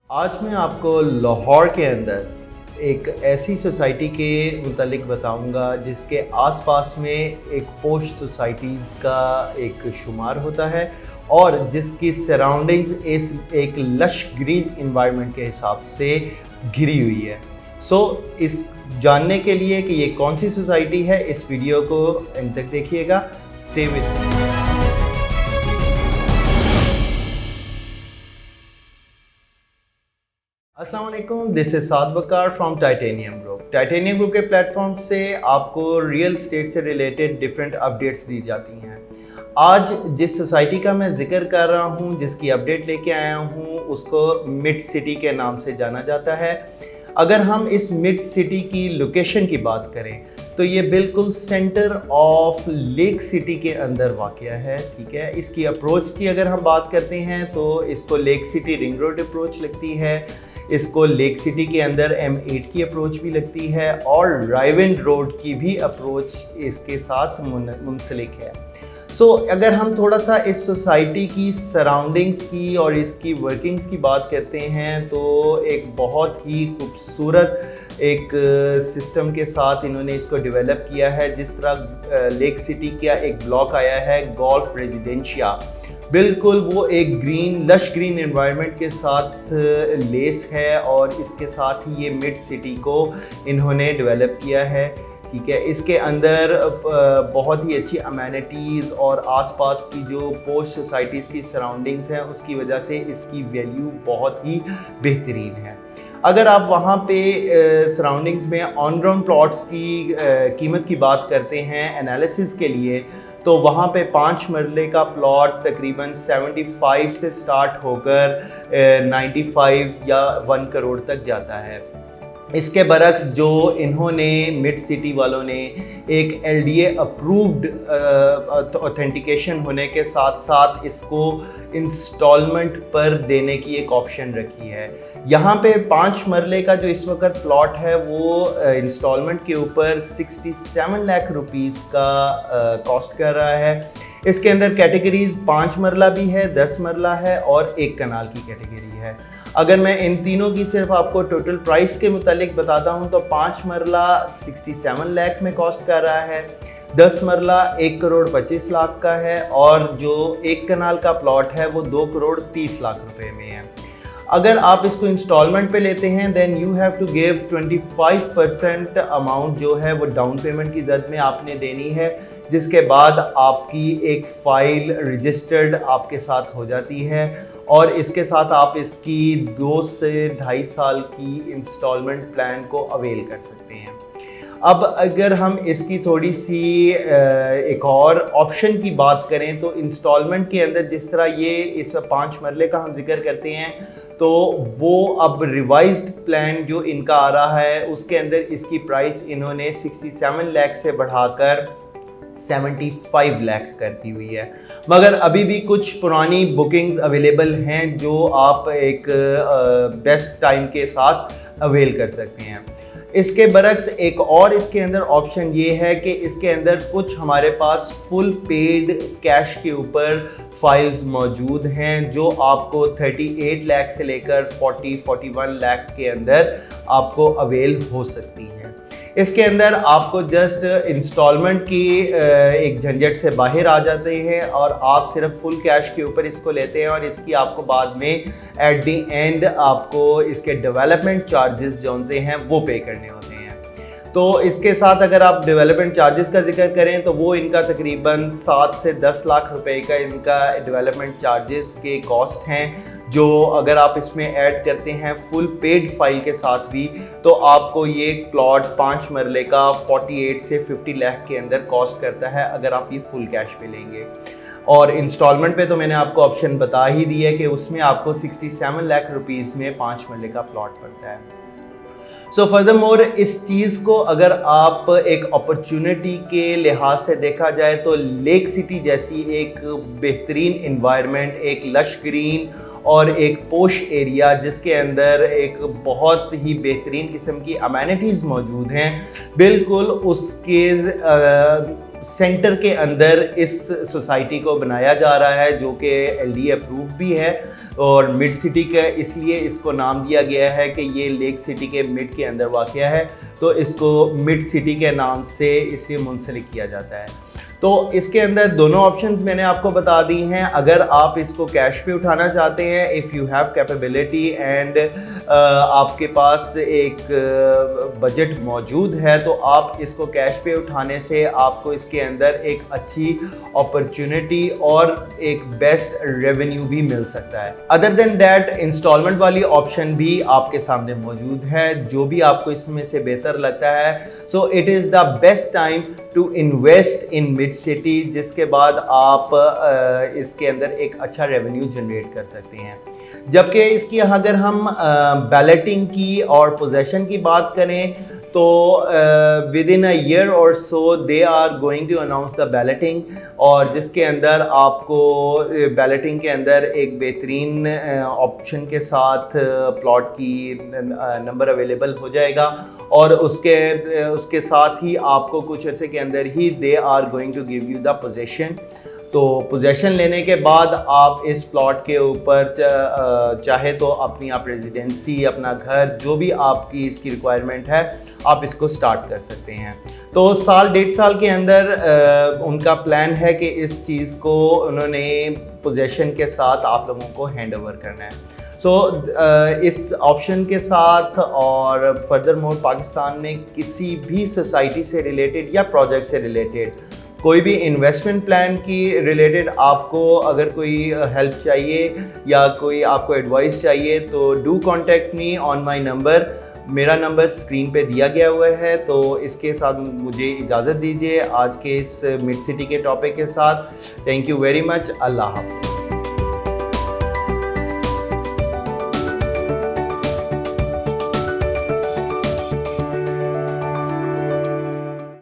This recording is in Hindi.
आज मैं आपको लाहौर के अंदर एक ऐसी सोसाइटी के मुतालिक बताऊंगा जिसके आसपास में एक पोश सोसाइटीज़ का एक शुमार होता है और जिसकी सराउंडिंग्स इस एक लश ग्रीन इन्वायरमेंट के हिसाब से घिरी हुई है। इस जानने के लिए कि ये कौन सी सोसाइटी है, इस वीडियो को एंड तक देखिएगा। Stay with me. अस्सलाम वालेकुम, this is Saad Bakar from titanium group. Titanium group के प्लेटफॉर्म से आपको रियल स्टेट से रिलेटेड डिफरेंट अपडेट्स दी जाती हैं। आज जिस सोसाइटी का मैं जिक्र कर रहा हूँ, जिसकी अपडेट लेके आया हूँ, उसको मिड सिटी के नाम से जाना जाता है। अगर हम इस मिड सिटी की लोकेशन की बात करें तो ये बिल्कुल सेंटर ऑफ लेक सिटी के अंदर वाक़या है। ठीक है, इसकी अप्रोच की अगर हम बात करते हैं तो इसको lake city ring road approach लगती है, इसको लेक सिटी के अंदर M8 की अप्रोच भी लगती है और राइविंड रोड की भी अप्रोच इसके साथ मुंसलिक है। अगर हम थोड़ा सा इस सोसाइटी की सराउंडिंग्स की और इसकी वर्किंग्स की बात करते हैं तो एक बहुत ही खूबसूरत एक सिस्टम के साथ इन्होंने इसको डेवलप किया है। जिस तरह लेक सिटी का एक ब्लॉक आया है गोल्फ रेजिडेंशिया, बिल्कुल वो एक लश ग्रीन एनवायरनमेंट के साथ लेस है और इसके साथ ही ये मिड सिटी को इन्होंने डेवलप किया है। ठीक है, इसके अंदर बहुत ही अच्छी अमेनिटीज़ और आसपास की जो पोस्ट सोसाइटीज़ की सराउंडिंग्स हैं उसकी वजह से इसकी वैल्यू बहुत ही बेहतरीन है। अगर आप वहाँ पे सराउंडिंग्स में ऑन ग्राउंड प्लॉट्स की कीमत की बात करते हैं एनालिसिस के लिए, तो वहाँ पे 5 मरले का प्लॉट तकरीबन 75 से स्टार्ट होकर 95 या 1 करोड़ तक जाता है। इसके बरक्स जो इन्होंने मिड सिटी वालों ने एक LDA अप्रूव्ड ऑथेंटिकेशन होने के साथ साथ इसको इंस्टॉलमेंट पर देने की एक ऑप्शन रखी है। यहाँ पे 5 मरले का जो इस वक्त प्लॉट है वो इंस्टॉलमेंट के ऊपर 67 लाख रुपीस का कॉस्ट कर रहा है। इसके अंदर कैटेगरीज 5 मरला भी है, 10 मरला है और 1 कनाल की कैटेगरी है। अगर मैं इन तीनों की सिर्फ आपको टोटल प्राइस के मुतालिक बताता हूं तो 5 मरला 67 लाख में कॉस्ट कर रहा है, 10 मरला 1 करोड़ 25 लाख का है और जो 1 कनाल का प्लॉट है वो 2 करोड़ 30 लाख रुपए में है। अगर आप इसको इंस्टॉलमेंट पे लेते हैं then you have to give 25% amount जो है वो डाउन पेमेंट की जद में आपने देनी है, जिसके बाद आपकी एक फ़ाइल रजिस्टर्ड आपके साथ हो जाती है और इसके साथ आप इसकी 2 से 2.5 साल की इंस्टॉलमेंट प्लान को अवेल कर सकते हैं। अब अगर हम इसकी थोड़ी सी एक और ऑप्शन की बात करें तो इंस्टॉलमेंट के अंदर जिस तरह ये इस 5 मरले का हम जिक्र करते हैं तो वो अब रिवाइज्ड प्लान जो इनका आ रहा है उसके अंदर इसकी प्राइस इन्होंने 67 लाख से बढ़ाकर 75 लाख करती हुई है। मगर अभी भी कुछ पुरानी बुकिंग्स अवेलेबल हैं जो आप एक बेस्ट टाइम के साथ अवेल कर सकते हैं। इसके बरक्स एक और इसके अंदर ऑप्शन ये है कि इसके अंदर कुछ हमारे पास फुल पेड कैश के ऊपर फाइल्स मौजूद हैं जो आपको 38 लाख से लेकर 40-41 लाख के अंदर आपको अवेल हो सकती हैं। इसके अंदर आपको जस्ट इंस्टॉलमेंट की एक झंझट से बाहर आ जाते हैं और आप सिर्फ फुल कैश के ऊपर इसको लेते हैं और इसकी आपको बाद में एट द एंड आपको इसके डेवलपमेंट चार्जेस जो से हैं वो पे करने होते हैं। तो इसके साथ अगर आप डेवलपमेंट चार्जेस का जिक्र करें तो वो इनका तकरीबन 7 से 10 लाख रुपए का इनका डेवलपमेंट चार्जेस के कॉस्ट हैं, जो अगर आप इसमें ऐड करते हैं फुल पेड फाइल के साथ भी तो आपको ये प्लॉट 5 मरले का 48 से 50 लाख के अंदर कॉस्ट करता है अगर आप ये फुल कैश पे लेंगे। और इंस्टॉलमेंट पे तो मैंने आपको ऑप्शन बता ही दिया कि उसमें आपको 67 लाख रुपीज़ में 5 मरले का प्लॉट पड़ता है। फर्दरमोर इस चीज़ को अगर आप एक अपॉर्चुनिटी के लिहाज से देखा जाए तो लेक सिटी जैसी एक बेहतरीन इन्वायरमेंट, एक लश ग्रीन और एक पोश एरिया जिसके अंदर एक बहुत ही बेहतरीन किस्म की अमेनिटीज़ मौजूद हैं, बिल्कुल उसके सेंटर के अंदर इस सोसाइटी को बनाया जा रहा है, जो कि LD अप्रूव भी है और मिड सिटी का, इसलिए इसको नाम दिया गया है कि ये लेक सिटी के मिड के अंदर वाक़या है, तो इसको मिड सिटी के नाम से इसलिए मुंसलिक किया जाता है। तो इसके अंदर दोनों ऑप्शंस मैंने आपको बता दी हैं। अगर आप इसको कैश पे उठाना चाहते हैं, if you have capability and आपके पास एक बजट मौजूद है, तो आप इसको कैश पे उठाने से आपको इसके अंदर एक अच्छी अपॉर्चुनिटी और एक बेस्ट रेवेन्यू भी मिल सकता है। अदर देन दैट इंस्टॉलमेंट वाली ऑप्शन भी आपके सामने मौजूद है, जो भी आपको इसमें से बेहतर लगता है। So it is the best time to invest in mid city, जिसके बाद आप इसके अंदर एक अच्छा रेवेन्यू जनरेट कर सकते हैं। जबकि इसकी अगर हम बैलेटिंग की और पोजेशन की बात करें, तो विद इन अ ईयर और so they are going to announce the balloting, और जिसके अंदर आपको बैलेटिंग के अंदर एक बेहतरीन ऑप्शन के साथ प्लॉट की नंबर अवेलेबल हो जाएगा, और उसके साथ ही आपको कुछ अर्से के अंदर ही they are going to give you the possession. तो पोजेशन लेने के बाद आप इस प्लॉट के ऊपर चाहे तो अपनी आप रेजिडेंसी, अपना घर, जो भी आपकी इसकी रिक्वायरमेंट है, आप इसको स्टार्ट कर सकते हैं। तो साल 1.5 साल के अंदर उनका प्लान है कि इस चीज़ को उन्होंने पोजेशन के साथ आप लोगों को हैंड ओवर करना है। इस ऑप्शन के साथ और फर्दर मोर पाकिस्तान में किसी भी सोसाइटी से रिलेटेड या प्रोजेक्ट से रिलेटेड कोई भी इन्वेस्टमेंट प्लान की रिलेटेड आपको अगर कोई हेल्प चाहिए या कोई आपको एडवाइस चाहिए, तो do contact me on my number. मेरा नंबर स्क्रीन पे दिया गया हुआ है। तो इसके साथ मुझे इजाज़त दीजिए आज के इस मिड सिटी के टॉपिक के साथ। Thank you very much. अल्लाह हाफ़िज़।